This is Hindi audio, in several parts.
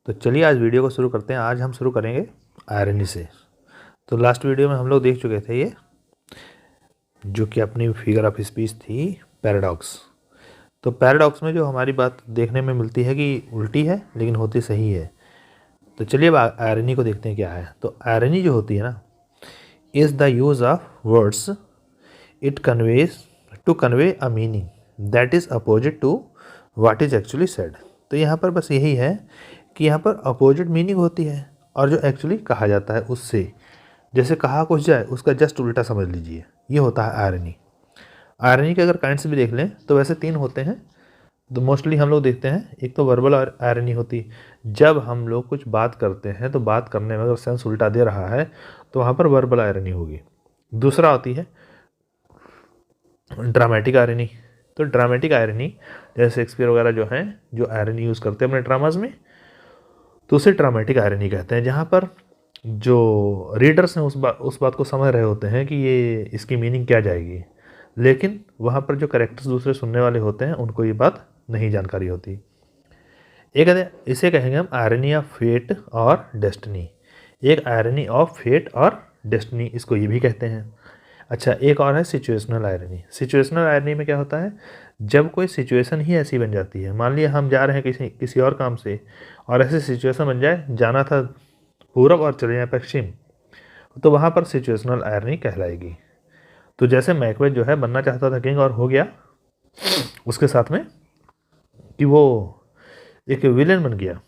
तो चलिए आज वीडियो को शुरू करते हैं। आज हम शुरू करेंगे आयरनी से। तो लास्ट वीडियो में हम लोग देख चुके थे ये जो कि अपनी फिगर ऑफ स्पीच थी पैराडॉक्स। तो पैराडॉक्स में जो हमारी बात देखने में मिलती है कि उल्टी है लेकिन होती सही है। तो चलिए अब आयरनी को देखते हैं क्या है। तो आयरनी जो होती है ना, is the use of words it conveys to convey a meaning that is opposite to what is actually said. तो यहाँ पर बस यही है कि यहाँ पर अपोजिट मीनिंग होती है और जो एक्चुअली कहा जाता है उससे, जैसे कहा कुछ जाए उसका जस्ट उल्टा समझ लीजिए, ये होता है आयरनी। आयरनी के अगर काइंड्स भी देख लें तो वैसे 3 होते हैं। तो मोस्टली हम लोग देखते हैं, एक तो वर्बल आयरनी होती है, जब हम लोग कुछ बात करते हैं तो बात करने में अगर सेंस उल्टा दे रहा है तो वहाँ पर वर्बल आयरनी होगी। दूसरा होती है ड्रामेटिक आयरनी। तो ड्रामेटिक आयरनी जैसे शेक्सपियर वगैरह जो हैं, जो आयरनी यूज़ करते हैं अपने ड्रामाज में, तो उसे ड्रामेटिक आयरनी कहते हैं, जहाँ पर जो रीडर्स हैं उस बात को समझ रहे होते हैं कि ये इसकी मीनिंग क्या जाएगी, लेकिन वहाँ पर जो कैरेक्टर्स दूसरे सुनने वाले होते हैं उनको ये बात नहीं जानकारी होती। एक इसे कहेंगे हम आयरनी ऑफ फेट और डेस्टिनी। एक आयरनी ऑफ फेट और डेस्टिनी, इसको ये भी कहते हैं। अच्छा, एक और है सिचुएशनल आयरनी। सिचुएशनल आयरनी में क्या होता है, जब कोई सिचुएशन ही ऐसी बन जाती है, मान लिया हम जा रहे हैं किसी और काम से और ऐसी सिचुएशन बन जाए, जाना था पूरब और चले जाए पश्चिम, तो वहाँ पर सिचुएशनल आयरनी कहलाएगी। तो जैसे मैकबेथ जो है बनना चाहता था किंग और हो गया उसके साथ में कि वो एक विलेन बन गया,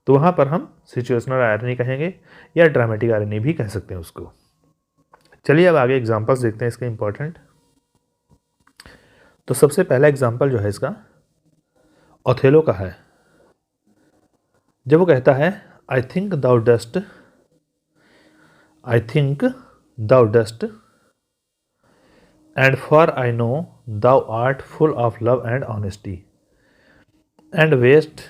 तो वहाँ पर हम सिचुएशनल आयरनी कहेंगे या ड्रामेटिक आयरनी भी कह सकते हैं उसको। चलिए अब आगे एग्जांपल्स देखते हैं इसके इम्पोर्टेंट। तो सबसे पहला एग्जांपल जो है इसका ओथेलो का है। जब वो कहता है I think thou dost and for I know thou art full of love and honesty and weigh'st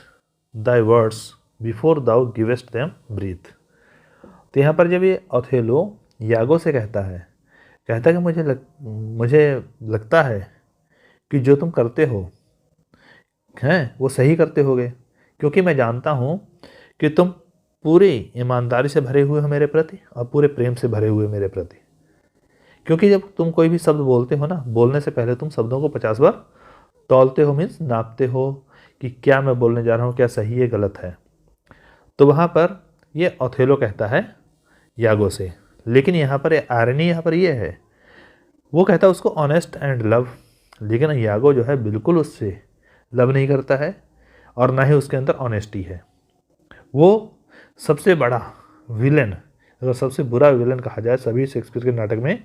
thy words before thou givest them breath. तो यहाँ पर जब ये ओथेलो यागो से कहता है कि मुझे लगता है कि जो तुम करते हो हैं वो सही करते होगे, क्योंकि मैं जानता हूँ कि तुम पूरी ईमानदारी से भरे हुए हो मेरे प्रति और पूरे प्रेम से भरे हुए मेरे प्रति। क्योंकि जब तुम कोई भी शब्द बोलते हो ना, बोलने से पहले तुम शब्दों को 50 बार तौलते हो, मीन्स नापते हो कि क्या मैं बोलने जा रहा हूँ, क्या सही है गलत है। तो वहाँ पर ये ओथेलो कहता है यागो से, लेकिन यहाँ पर आयरनी यहाँ पर ये है, वो कहता है उसको ऑनेस्ट एंड लव, लेकिन यागो जो है बिल्कुल उससे लव नहीं करता है और ना ही उसके अंदर ऑनेस्टी है। वो सबसे बड़ा विलन, अगर सबसे बुरा विलन कहा जाए सभी शेक्सपियर के नाटक में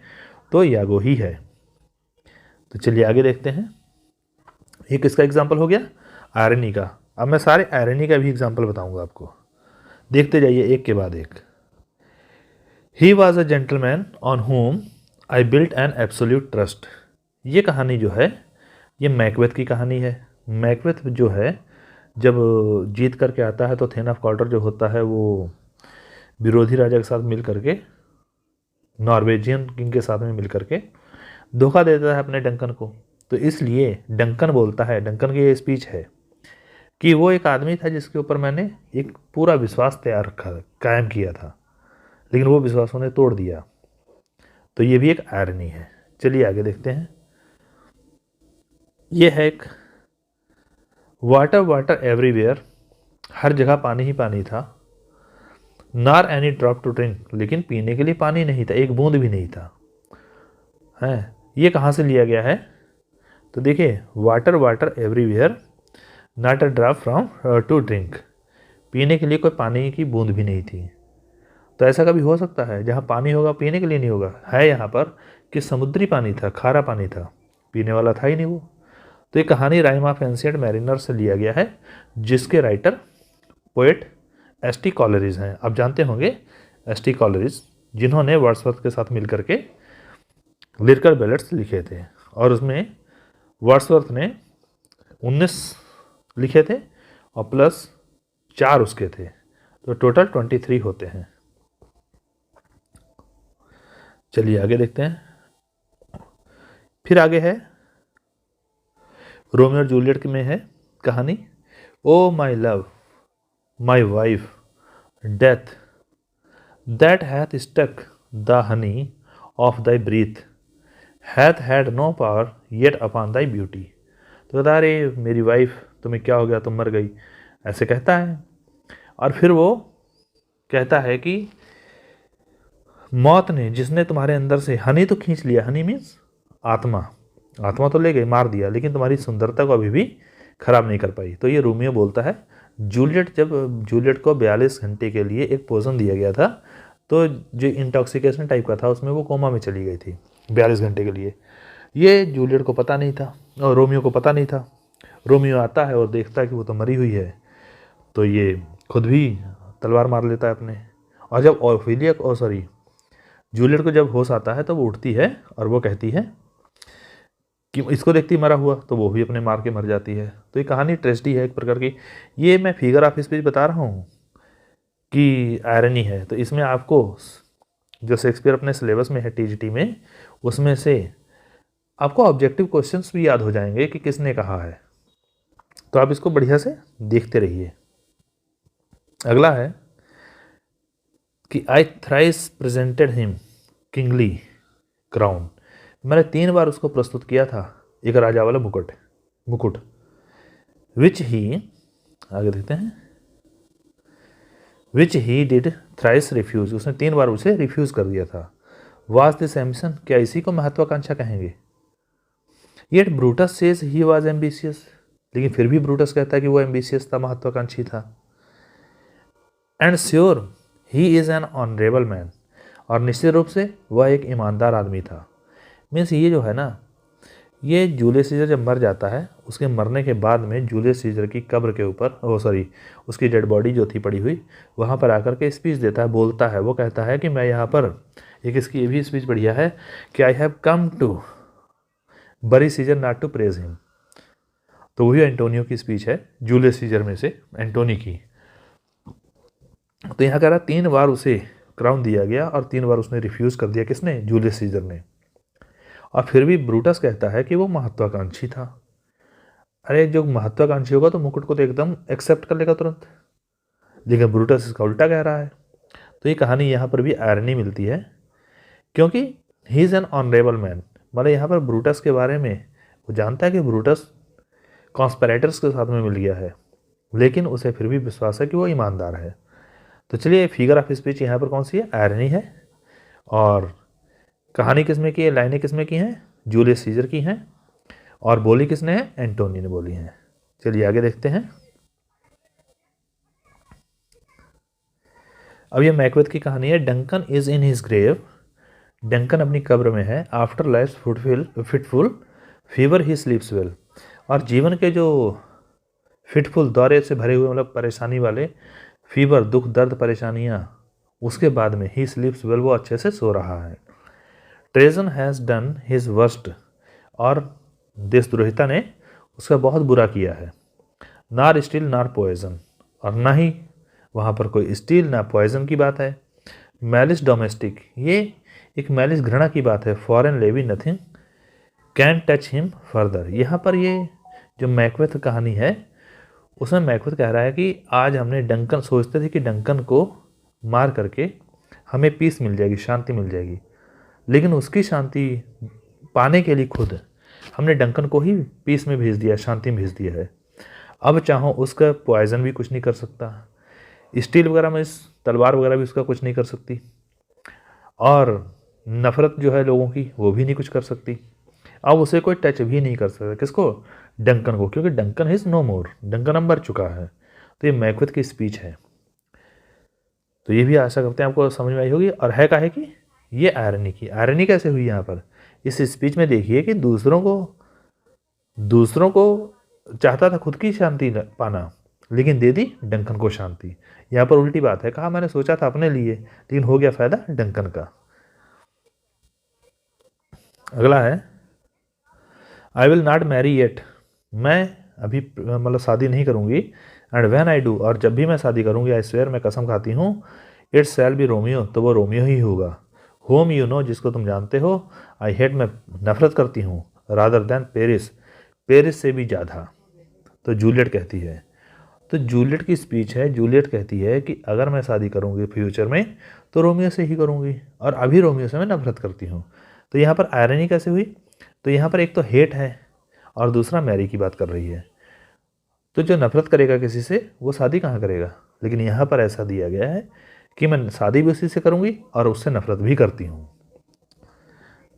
तो यागो ही है। तो चलिए आगे देखते हैं। एक इसका एग्जाम्पल हो गया आयरनी का। अब मैं सारे आयरनी का भी एग्जाम्पल बताऊंगा आपको, देखते जाइए एक के बाद एक। He was a gentleman on home I built an absolute trust. ये कहानी जो है ये मैकबेथ की कहानी है। मैकबेथ जो है जब जीत करके आता है तो थेन ऑफ कॉल्टर जो होता है वो विरोधी राजा के साथ मिल करके, नॉर्वेजियन किंग के साथ में मिल करके धोखा देता है अपने डंकन को। तो इसलिए डंकन बोलता है, डंकन की ये स्पीच है कि वो एक आदमी था जिसके ऊपर मैंने एक पूरा विश्वास कायम किया था, लेकिन वो विश्वास उन्हें तोड़ दिया। तो ये भी एक आयरनी है। चलिए आगे देखते हैं। ये है एक वाटर वाटर एवरीवेयर, हर जगह पानी ही पानी था। नार एनी ड्रॉप टू ड्रिंक, लेकिन पीने के लिए पानी नहीं था, एक बूंद भी नहीं था। है ये कहाँ से लिया गया है, तो देखिए water water everywhere not a drop from to drink, पीने के लिए कोई पानी की बूंद भी नहीं थी। तो ऐसा कभी हो सकता है जहाँ पानी होगा पीने के लिए नहीं होगा? है यहाँ पर कि समुद्री पानी था, खारा पानी था, पीने वाला था ही नहीं वो। तो ये कहानी राइम ऑफ एंशिएंट मैरिनर से लिया गया है, जिसके राइटर पोएट एस.टी. कॉलरिज हैं। आप जानते होंगे एस.टी. कॉलरिज, जिन्होंने वर्ड्सवर्थ के साथ मिल करके लिरिकल बैलेट्स लिखे थे, और उसमें वर्ड्सवर्थ ने 19 लिखे थे और प्लस 4 उसके थे, तो टोटल 23 होते हैं। चलिए आगे देखते हैं। फिर आगे है रोमियो और जूलियट में है कहानी, O my love my wife death that hath stuck the honey of thy breath hath had no power yet upon thy beauty. तो कहता अरे मेरी वाइफ तुम्हें क्या हो गया, तुम मर गई, ऐसे कहता है। और फिर वो कहता है कि मौत ने, जिसने तुम्हारे अंदर से हनी तो खींच लिया, हनी मीन्स आत्मा, आत्मा तो ले गई, मार दिया, लेकिन तुम्हारी सुंदरता को अभी भी खराब नहीं कर पाई। तो ये रोमियो बोलता है जूलियट, जब जूलियट को 42 घंटे के लिए एक पोजन दिया गया था, तो जो इंटॉक्सिकेशन टाइप का था उसमें वो कोमा में चली गई थी 42 घंटे के लिए। ये जूलियट को पता नहीं था और रोमियो को पता नहीं था। रोमियो आता है और देखता है कि वो तो मरी हुई है, तो ये खुद भी तलवार मार लेता है अपने। और जब ओफेलिया सॉरी जूलियट को जब होश आता है तो वो उठती है और वो कहती है कि इसको देखती मरा हुआ, तो वो भी अपने मार के मर जाती है। तो ये कहानी ट्रेजेडी है एक प्रकार की। ये मैं फिगर ऑफ स्पीच बता रहा हूँ कि आयरनी है, तो इसमें आपको जो शेक्सपियर अपने सिलेबस में है टीजीटी में, उसमें से आपको ऑब्जेक्टिव क्वेश्चंस भी याद हो जाएंगे कि किसने कहा है। तो आप इसको बढ़िया से देखते रहिए। अगला है कि I thrice presented him kingly crown, मैंने 3 बार उसको प्रस्तुत किया था एक राजा वाला मुकुट विच ही, आगे देखते हैं, विच ही डिड थ्राइस रिफ्यूज, उसने 3 बार उसे रिफ्यूज कर दिया था। वाज दिस एम्बिशन, क्या इसी को महत्वाकांक्षा कहेंगे। Yet Brutus says he was ambitious, लेकिन फिर भी ब्रूटस कहता है कि वो एम्बिशियस था, महत्वाकांक्षी था। And sure he is an honourable man, और निश्चित रूप से वह एक ईमानदार आदमी था। मीन्स ये जो है ना, ये जूलियस सीजर जब मर जाता है, उसके मरने के बाद में जूलियस सीजर की कब्र के ऊपर उसकी डेड बॉडी जो थी पड़ी हुई, वहाँ पर आकर के स्पीच देता है, बोलता है। वो कहता है कि मैं यहाँ पर, एक इसकी ये भी स्पीच बढ़िया है कि I have come to bury Caesar not to praise him. तो वही एंटोनियो की स्पीच है, जूलियस सीजर में से एंटोनी की। तो यहाँ कह रहा 3 बार उसे क्राउन दिया गया और 3 बार उसने रिफ्यूज़ कर दिया, किसने, जूलियस सीजर ने। और फिर भी ब्रूटस कहता है कि वो महत्वाकांक्षी था। अरे जो महत्वाकांक्षी होगा तो मुकुट को तो एकदम एक्सेप्ट कर लेगा तुरंत, लेकिन ब्रूटस इसका उल्टा कह रहा है। तो ये कहानी यहाँ पर भी आयरनी मिलती है, क्योंकि he is an honourable man, मतलब यहाँ पर ब्रूटस के बारे में वो जानता है कि ब्रूटस कॉन्स्पिरेटर्स के साथ में मिल गया है, लेकिन उसे फिर भी विश्वास है कि वो ईमानदार है। तो चलिए, फिगर ऑफ स्पीच यहाँ पर कौन सी है, आयरनी है। और कहानी किसमें की है, लाइनें किसमें की हैं, जूलियस सीजर की हैं। और बोली किसने है, एंटोनी ने बोली है। चलिए आगे देखते हैं। अब ये मैकबेथ की कहानी है। Duncan is in his grave, Duncan अपनी कब्र में है। After life fitful fever he sleeps well, और जीवन के जो फिटफुल दौरे से भरे हुए, मतलब परेशानी वाले, फीवर, दुख, दर्द, परेशानियाँ, उसके बाद में ही स्लीप्स वेल, वो अच्छे से सो रहा है। Treason has done his worst, और देशद्रोहिता ने उसका बहुत बुरा किया है। नार स्टील नार पॉइजन, और ना ही वहाँ पर कोई स्टील ना पॉइजन की बात है। मैलिस डोमेस्टिक, ये एक मैलिस घृणा की बात है। Foreign levy nothing can touch him further, यहाँ पर ये जो मैकबेथ कहानी है उसमें मैकबेथ कह रहा है कि आज हमने डंकन, सोचते थे कि डंकन को मार करके हमें पीस मिल जाएगी, शांति मिल जाएगी, लेकिन उसकी शांति पाने के लिए खुद हमने डंकन को ही पीस में भेज दिया, शांति में भेज दिया है। अब चाहो उसका पॉइजन भी कुछ नहीं कर सकता, स्टील वगैरह में इस तलवार वगैरह भी उसका कुछ नहीं कर सकती, और नफरत जो है लोगों की वो भी नहीं कुछ कर सकती। अब उसे कोई टच भी नहीं कर सकता, किसको, डंकन को, क्योंकि Duncan is no more, Duncan अब मर चुका है। तो ये मैकबेथ की स्पीच है। तो ये भी आशा करते हैं आपको समझ में आई होगी। और है काहे कि ये आयरनी की, आयरनी कैसे हुई यहाँ पर, इस स्पीच में देखिए कि दूसरों को चाहता था खुद की शांति पाना, लेकिन दे दी डंकन को शांति। यहाँ पर उल्टी बात है, कहा मैंने सोचा था अपने लिए, लेकिन हो गया फायदा डंकन का। अगला है I will not marry yet, मैं अभी मतलब शादी नहीं करूँगी। एंड व्हेन आई डू, और जब भी मैं शादी करूँगी, आई स्वेयर, मैं कसम खाती हूँ, इट शैल बी रोमियो, तो वो रोमियो ही होगा। होम यू नो, जिसको तुम जानते हो। आई हेट, मैं नफरत करती हूँ। रादर देन पेरिस, पेरिस से भी ज़्यादा, तो जूलियट कहती है। तो जूलियट की स्पीच है, जूलियट कहती है कि अगर मैं शादी करूँगी फ्यूचर में तो रोमियो से ही करूँगी, और अभी रोमियो से मैं नफरत करती हूँ। तो यहाँ पर आयरनी कैसे हुई? तो यहाँ पर एक तो हेट है और दूसरा मैरी की बात कर रही है। तो जो नफरत करेगा किसी से वो शादी कहाँ करेगा? लेकिन यहाँ पर ऐसा दिया गया है कि मैं शादी भी उसी से करूँगी और उससे नफरत भी करती हूँ।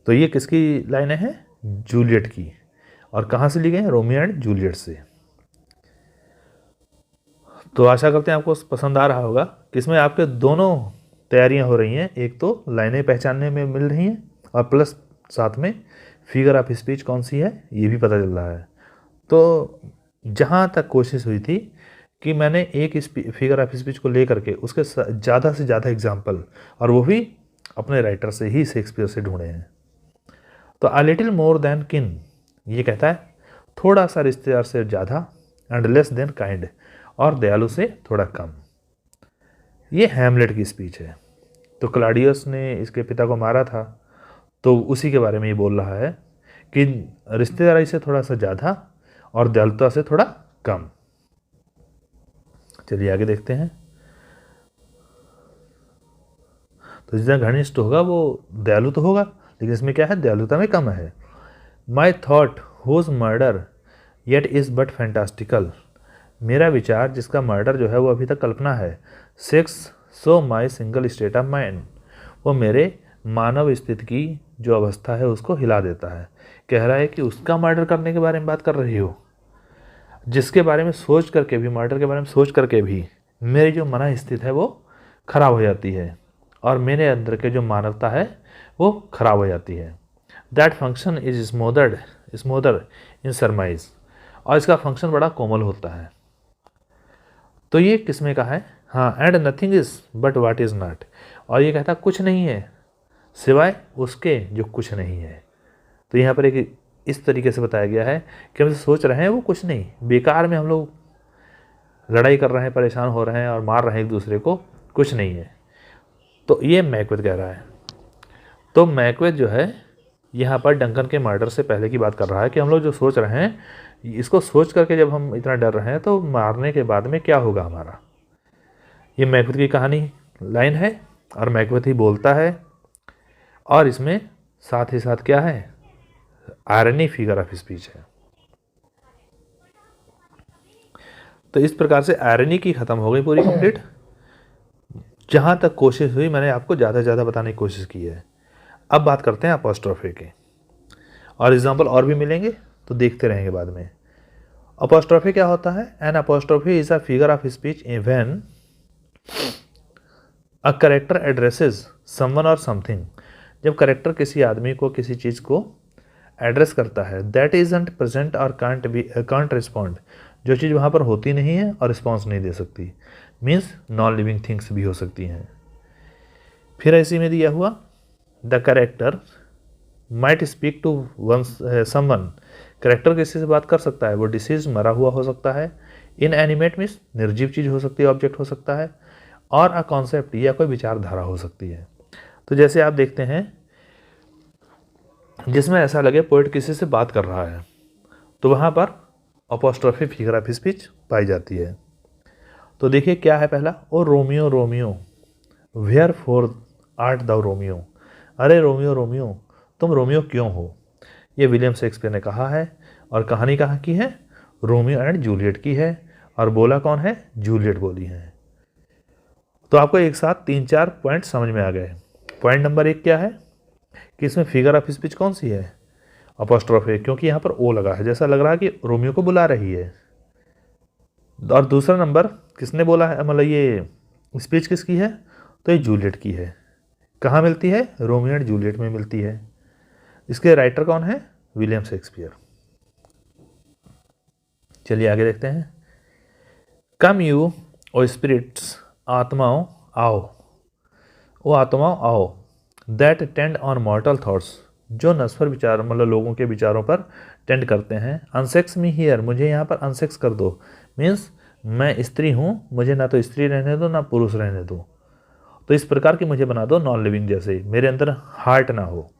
तो ये किसकी लाइनें हैं? जूलियट की। और कहाँ से ली गई हैं? रोमियो एंड जूलियट से। तो आशा करते हैं आपको पसंद आ रहा होगा कि इसमें आपके दोनों तैयारियां हो रही हैं, एक तो लाइनें पहचानने में मिल रही हैं और प्लस साथ में फिगर ऑफ स्पीच कौन सी है ये भी पता चल रहा है। तो जहाँ तक कोशिश हुई थी कि मैंने एक फिगर ऑफ स्पीच को लेकर के उसके ज़्यादा से ज़्यादा एग्जाम्पल, और वो भी अपने राइटर से ही, शेक्सपियर से ढूंढे हैं। तो अ लिटिल मोर देन किन ये कहता है थोड़ा सा रिश्तेदार से ज़्यादा, एंड लेस देन काइंड और दयालु से थोड़ा कम। ये हैमलेट की स्पीच है। तो क्लाउडियस ने इसके पिता को मारा था, तो उसी के बारे में ये बोल रहा है कि रिश्तेदारी से थोड़ा सा ज़्यादा और दयालुता से थोड़ा कम। चलिए आगे देखते हैं। तो जितना घनिष्ठ होगा वो दयालु तो होगा, लेकिन इसमें क्या है? दयालुता में कम है। My thought whose murder yet is but fantastical. मेरा विचार जिसका मर्डर जो है वो अभी तक कल्पना है। Sex so my single state of mind, वो मेरे मानव स्थिति की जो अवस्था है उसको हिला देता है। कह रहा है कि उसका मर्डर करने के बारे में बात कर रही हो, जिसके बारे में सोच करके भी, मर्डर के बारे में सोच करके भी मेरी जो मन स्थिति है वो खराब हो जाती है, और मेरे अंदर के जो मानवता है वो खराब हो जाती है। That function is smoother in surmise, और इसका फंक्शन बड़ा कोमल होता है। तो ये किसमें का है? हाँ, and nothing is but what is not, और ये कहता कुछ नहीं है सिवाय उसके जो कुछ नहीं है। तो यहाँ पर एक इस तरीके से बताया गया है कि हम सोच रहे हैं वो कुछ नहीं, बेकार में हम लोग लड़ाई कर रहे हैं, परेशान हो रहे हैं और मार रहे हैं एक दूसरे को, कुछ नहीं है। तो ये मैकबेथ कह रहा है। तो मैकबेथ जो है यहाँ पर डंकन के मर्डर से पहले की बात कर रहा है कि हम लोग जो सोच रहे हैं, इसको सोच करके जब हम इतना डर रहे हैं तो मारने के बाद में क्या होगा हमारा। ये मैकबेथ की कहानी लाइन है और मैकबेथ ही बोलता है, और इसमें साथ ही साथ क्या है? आयरनी फिगर ऑफ स्पीच है। तो इस प्रकार से आयरनी की खत्म हो गई पूरी कंप्लीट। जहाँ तक कोशिश हुई मैंने आपको ज़्यादा से ज़्यादा बताने की कोशिश की है। अब बात करते हैं अपोस्ट्रोफे के, और एग्जाम्पल और भी मिलेंगे तो देखते रहेंगे बाद में। अपोस्ट्रोफे क्या होता है? An apostrophe is a figure of speech when a character addresses someone or something. जब करेक्टर किसी आदमी को, किसी चीज़ को एड्रेस करता है, that isn't present or can't respond, जो चीज़ वहाँ पर होती नहीं है और रिस्पॉन्स नहीं दे सकती, मीन्स नॉन लिविंग थिंग्स भी हो सकती हैं। फिर ऐसी में दिया हुआ the character might speak to someone, character किसी से बात कर सकता है, वो डिसीज मरा हुआ हो सकता है। इन एनिमेट मीन्स निर्जीव चीज़ हो सकती है, ऑब्जेक्ट हो सकता है, और अ कॉन्सेप्ट या कोई विचारधारा हो सकती है। तो जैसे आप देखते हैं जिसमें ऐसा लगे पोएट किसी से बात कर रहा है, तो वहाँ पर अपोस्ट्रोफी फिगर ऑफ स्पीच पाई जाती है। तो देखिए क्या है पहला, O Romeo Romeo wherefore art the Romeo, अरे रोमियो रोमियो तुम रोमियो क्यों हो। ये विलियम शेक्सपियर ने कहा है, और कहानी कहाँ की है? रोमियो एंड जूलियट की है, और बोला कौन है? जूलियट बोली है। तो आपको एक साथ 3-4 पॉइंट समझ में आ गए। पॉइंट नंबर 1 क्या है कि इसमें फिगर ऑफ स्पीच कौन सी है? अपोस्ट्रोफे, क्योंकि यहाँ पर ओ लगा है, जैसा लग रहा है कि रोमियो को बुला रही है। और दूसरा नंबर किसने बोला है, मतलब ये स्पीच किसकी है? तो ये जूलियट की है। कहाँ मिलती है? रोमियो एंड जूलियट में मिलती है। इसके राइटर कौन है? William Shakespeare. चलिए आगे देखते हैं। कम यू ओ स्पिरिट्स, आत्माओं आओ, ओ आत्माओं आओ, दैट टेंड ऑन मॉर्टल थॉट्स, जो नस्वर विचार, मतलब लोगों के विचारों पर टेंड करते हैं। अनसेक्स मी हियर, मुझे यहाँ पर अनसेक्स कर दो, मीन्स मैं स्त्री हूँ, मुझे ना तो स्त्री रहने दो ना पुरुष रहने दो, तो इस प्रकार की मुझे बना दो नॉन लिविंग जैसे, मेरे अंदर हार्ट ना हो।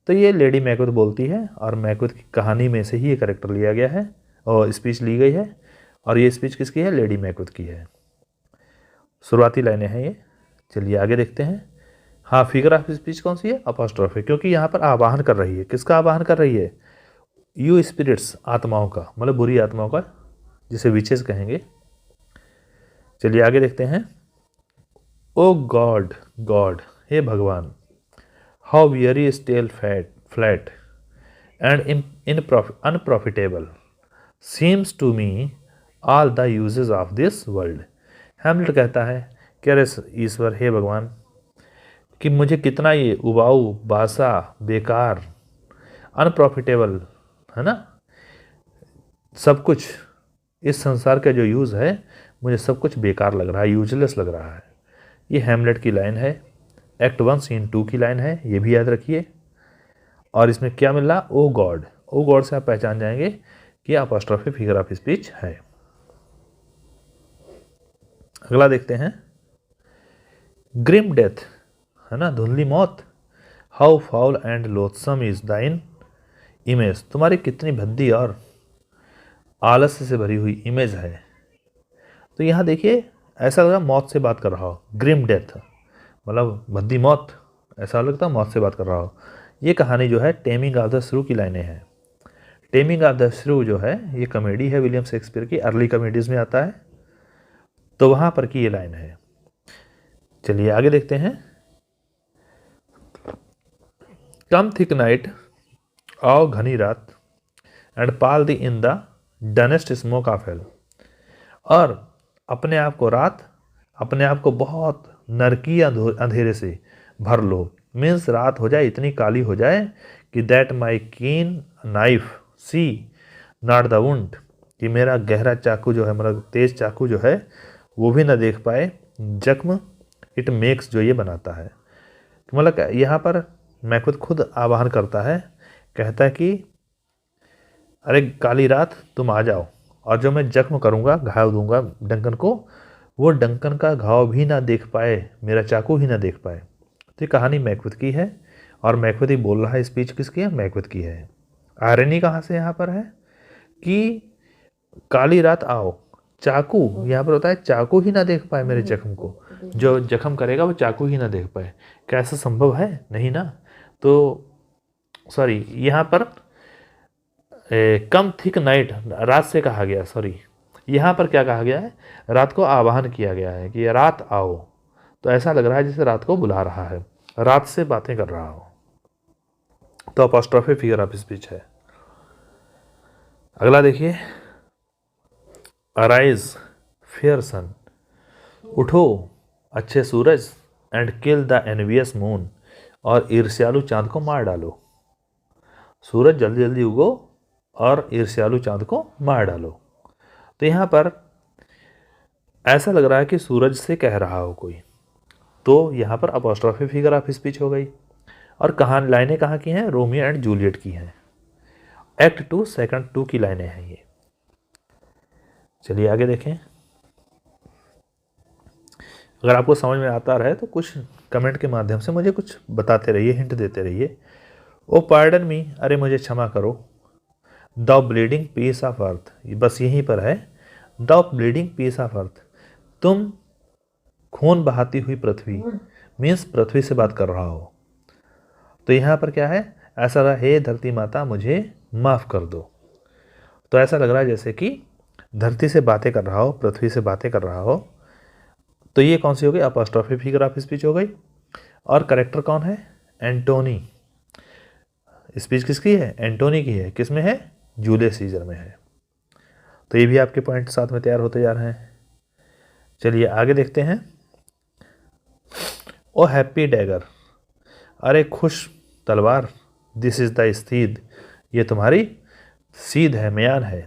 तो ये लेडी मैकबेथ बोलती है, और मैकबेथ की कहानी में से ही ये करेक्टर लिया गया है और स्पीच ली गई है, और ये स्पीच किसकी है? लेडी मैकबेथ की है। शुरुआती लाइनें हैं ये। चलिए आगे देखते हैं। हाँ, फिगर ऑफ स्पीच कौन सी है? अपॉस्ट्रोफ है, क्योंकि यहाँ पर आवाहन कर रही है। किसका आवाहन कर रही है? यू स्पिरिट्स, आत्माओं का, मतलब बुरी आत्माओं का, जिसे विचेस कहेंगे। चलिए आगे देखते हैं। ओ गॉड, गॉड, हे भगवान, how weary stale flat and unprofitable seems to me all the uses of this world. Hamlet कहता है कि अरे ईश्वर, हे भगवान, कि मुझे कितना ये उबाऊ, बासा, बेकार, अनप्रॉफिटेबल, है ना, सब कुछ, इस संसार का जो यूज़ है, मुझे सब कुछ बेकार लग रहा है, यूजलेस लग रहा है। ये हैमलेट की लाइन है, एक्ट 1 सीन 2 की लाइन है, ये भी याद रखिए। और इसमें क्या मिल रहा? ओ गॉड। ओ गॉड से आप पहचान जाएंगे कि अपॉस्ट्रोफी फिगर ऑफ स्पीच है। अगला देखते हैं। ग्रिम डेथ, है ना, धुंधली मौत। How foul and लोथसम is thine image, तुम्हारी कितनी भद्दी और आलस्य से भरी हुई इमेज है। तो यहाँ देखिए, ऐसा लगा मौत से बात कर रहा हो। ग्रिम डेथ मतलब भद्दी मौत, ऐसा लगता है मौत से बात कर रहा हो। ये कहानी जो है टेमिंग ऑफ द श्रू की लाइनें हैं। टेमिंग ऑफ द श्रू जो है ये कॉमेडी है, विलियम शेक्सपियर की अर्ली कॉमेडीज में आता है, तो वहाँ पर की ये लाइन है। चलिए आगे देखते हैं। कम थिक नाइट, आओ घनी रात, and pall thee in the dunnest smoke of hell, और अपने आप को रात, अपने आप को बहुत नरकी अंधेरे से भर लो। मीन्स रात हो जाए, इतनी काली हो जाए कि that my keen knife see not the wound, कि मेरा गहरा चाकू जो है, मतलब तेज चाकू जो है, वो भी ना देख पाए जख्म इट मेक्स, जो ये बनाता है। मतलब यहाँ पर मैकबेथ खुद आवाहन करता है, कहता है कि अरे काली रात, तुम आ जाओ, और जो मैं जख्म करूँगा, घाव दूंगा डंकन को, वो डंकन का घाव भी ना देख पाए, मेरा चाकू ही ना देख पाए। तो ये कहानी मैकबेथ की है, और मैकबेथ ही बोल रहा है। स्पीच किसकी है? मैकबेथ की है। आयरनी कहाँ से यहाँ पर है कि काली रात आओ, चाकू यहाँ पर होता है, चाकू ही ना देख पाए मेरे जख्म को, जो जख्म करेगा वो चाकू ही ना देख पाए। क्या ऐसा संभव है? नहीं ना। तो सॉरी, यहाँ पर कम थिक नाइट, रात से कहा गया, सॉरी, यहाँ पर क्या कहा गया है? रात को आवाहन किया गया है कि रात आओ। तो ऐसा लग रहा है जैसे रात को बुला रहा है, रात से बातें कर रहा हो। तो अपॉस्ट्रोफी फिगर ऑफ स्पीच है। अगला देखिए। अराइज फेयर सन, उठो अच्छे सूरज, and kill the envious moon, और ईर्ष्यालु चांद को मार डालो। सूरज जल्दी जल्दी उगो और ईर्ष्यालु चांद को मार डालो। तो यहाँ पर ऐसा लग रहा है कि सूरज से कह रहा हो कोई, तो यहाँ पर अपॉस्ट्रोफी फिगर ऑफ स्पीच हो गई। और कहाँ लाइनें कहाँ की हैं? रोमियो एंड जूलियट की हैं। एक्ट 2 सेकंड 2 की लाइनें हैं ये। चलिए आगे देखें। अगर आपको समझ में आता रहे तो कुछ कमेंट के माध्यम से मुझे कुछ बताते रहिए, हिंट देते रहिए। ओ पार्डन मी, अरे मुझे क्षमा करो। The bleeding piece of earth, बस यहीं पर है। The bleeding piece of earth, तुम खून बहाती हुई पृथ्वी, मीन्स पृथ्वी से बात कर रहा हो। तो यहाँ पर क्या है? ऐसा लगा, हे धरती माता मुझे माफ़ कर दो। तो ऐसा लग रहा है जैसे कि धरती से बातें कर रहा हो, पृथ्वी से बातें कर रहा हो। तो ये कौन सी हो गई? अपॉस्ट्रोफी फिगर ऑफ स्पीच हो गई। और करेक्टर कौन है? एंटोनी। स्पीच किसकी है? एंटोनी की है। किस में है? जूलियस सीजर में है। तो ये भी आपके पॉइंट साथ में तैयार होते जा रहे हैं। चलिए आगे देखते हैं। ओ हैप्पी डैगर, अरे खुश तलवार, दिस इज द स्टीद, ये तुम्हारी सीध है, म्यान है।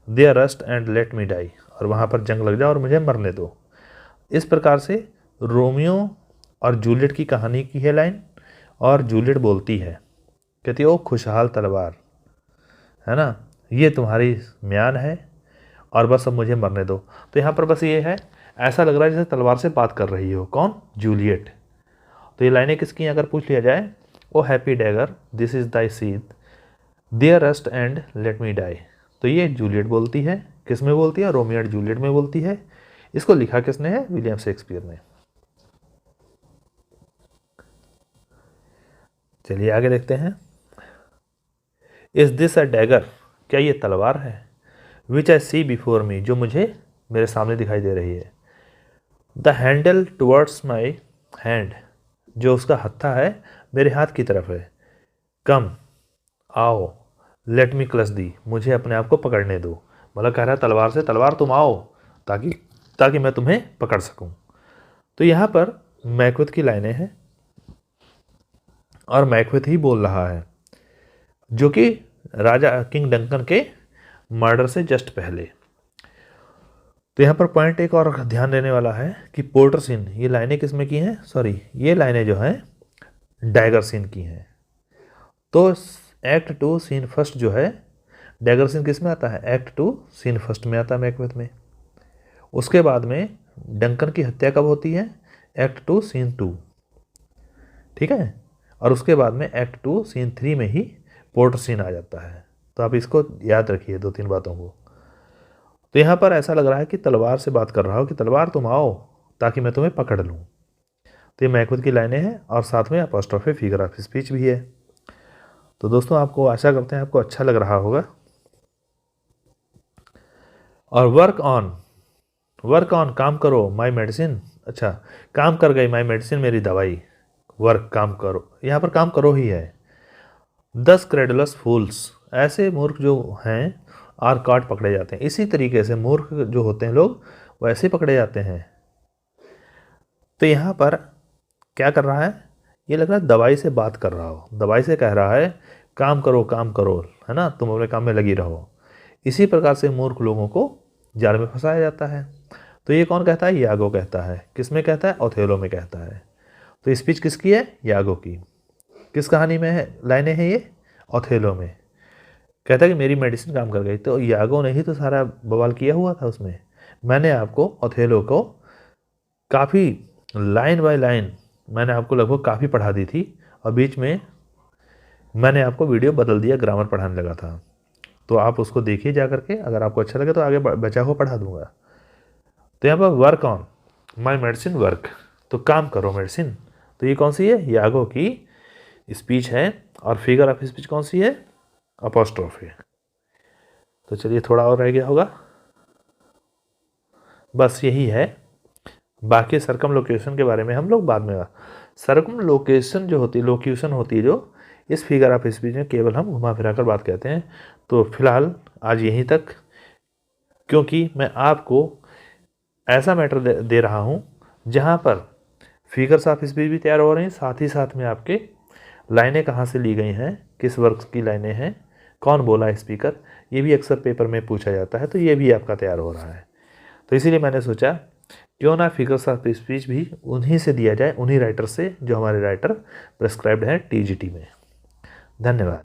There rust and let me die, और वहाँ पर जंग लग जाओ और मुझे मरने दो। इस प्रकार से रोमियो और जूलियट की कहानी की है लाइन। और जूलियट बोलती है, कहती है ओ खुशहाल तलवार, है ना, ये तुम्हारी म्यान है, और बस अब मुझे मरने दो। तो यहाँ पर बस ये है, ऐसा लग रहा है जैसे तलवार से बात कर रही हो। कौन? जूलियट। तो ये लाइनें किसकी हैं अगर पूछ लिया जाए? O happy dagger, this is thy sheath, there rust and let me die. तो ये जूलियट बोलती है। किस में बोलती है? रोमियो एंड जूलियट में बोलती है। इसको लिखा किसने है? विलियम शेक्सपियर ने। चलिए आगे देखते हैं। Is this a dagger? क्या ये तलवार है? विच आई सी बिफोर मी, जो मुझे मेरे सामने दिखाई दे रही है। The handle towards my hand, जो उसका हत्था है मेरे हाथ की तरफ है। कम, आओ, लेट मी क्लच दी, मुझे अपने आप को पकड़ने दो। मतलब कह रहा है तलवार से, तलवार तुम आओ ताकि ताकि मैं तुम्हें पकड़ सकूं। तो यहाँ पर मैकबेथ की लाइनें हैं और मैकबेथ ही बोल रहा है, जो कि राजा किंग डंकन के मर्डर से जस्ट पहले। तो यहाँ पर पॉइंट एक और ध्यान देने वाला है कि पोर्टर सीन, ये लाइनें किस में की हैं? सॉरी, ये लाइनें जो हैं डैगर सीन की हैं। तो एक्ट 2 सीन फर्स्ट जो है, डैगर सीन किस में आता है? एक्ट 2 सीन फर्स्ट में आता है मैकबेथ में। उसके बाद में डंकन की हत्या कब होती है? एक्ट 2 सीन 2, ठीक है। और उसके बाद में एक्ट 2 सीन 3 में ही पोर्टर सीन आ जाता है। तो आप इसको याद रखिए 2-3 बातों को। तो यहाँ पर ऐसा लग रहा है कि तलवार से बात कर रहा हो कि तलवार तुम आओ ताकि मैं तुम्हें पकड़ लूँ। तो ये मैकबेथ की लाइनें हैं और साथ में अपॉस्ट्रोफी फिगर ऑफ स्पीच भी है। तो दोस्तों आपको आशा करते हैं आपको अच्छा लग रहा होगा। और वर्क ऑन काम करो माई मेडिसिन, अच्छा काम कर गई माई मेडिसिन, मेरी दवाई। वर्क काम करो, यहाँ पर काम करो ही है। 10 क्रेडुलस फूल्स, ऐसे मूर्ख जो हैं आर काट पकड़े जाते हैं। इसी तरीके से मूर्ख जो होते हैं लोग वैसे पकड़े जाते हैं। तो यहाँ पर क्या कर रहा है? ये लग रहा है दवाई से बात कर रहा हो, दवाई से कह रहा है काम करो, है ना, तुम अपने काम में लगी रहो। इसी प्रकार से मूर्ख लोगों को जाल में फंसाया जाता है। तो ये कौन कहता है? यागो कहता है। किस में कहता है? ओथेलो में कहता है। तो स्पीच किसकी है? यागो की। किस कहानी में है लाइनें हैं ये? ओथेलो में। कहता है कि मेरी मेडिसिन काम कर गई। तो यागो ने ही तो सारा बवाल किया हुआ था उसमें। मैंने आपको ओथेलो को काफ़ी लाइन बाय लाइन मैंने आपको लगभग काफ़ी पढ़ा दी थी और बीच में मैंने आपको वीडियो बदल दिया, ग्रामर पढ़ाने लगा था। तो आप उसको देखिए जा करके, अगर आपको अच्छा लगे तो आगे बचा हुआ पढ़ा दूंगा। तो यहाँ पर work on my medicine work, तो काम करो मेडिसिन। तो ये कौन सी है? यागो की स्पीच है। और फिगर ऑफ स्पीच कौन सी है? अपॉस्ट्रोफी। तो चलिए थोड़ा और रह गया होगा, बस यही है। बाकी सरकम लोकेशन के बारे में हम लोग बाद में। सरकम लोकेशन जो होती है, लोक्यूशन होती है जो इस फिगर ऑफ स्पीच में केवल हम घुमा फिरा कर बात कहते हैं। तो फिलहाल आज यहीं तक, क्योंकि मैं आपको ऐसा मैटर दे रहा हूँ जहाँ पर फिगर्स ऑफ स्पीच भी तैयार हो रही हैं, साथ ही साथ में आपके लाइनें कहाँ से ली गई हैं, किस वर्क की लाइनें हैं, कौन बोला स्पीकर, ये भी अक्सर पेपर में पूछा जाता है। तो ये भी आपका तैयार हो रहा है। तो इसीलिए मैंने सोचा क्यों ना फिगर्स ऑफ स्पीच भी उन्हीं से दिया जाए, उन्हीं राइटर से जो हमारे राइटर प्रेस्क्राइब्ड हैं टीजीटी में। धन्यवाद।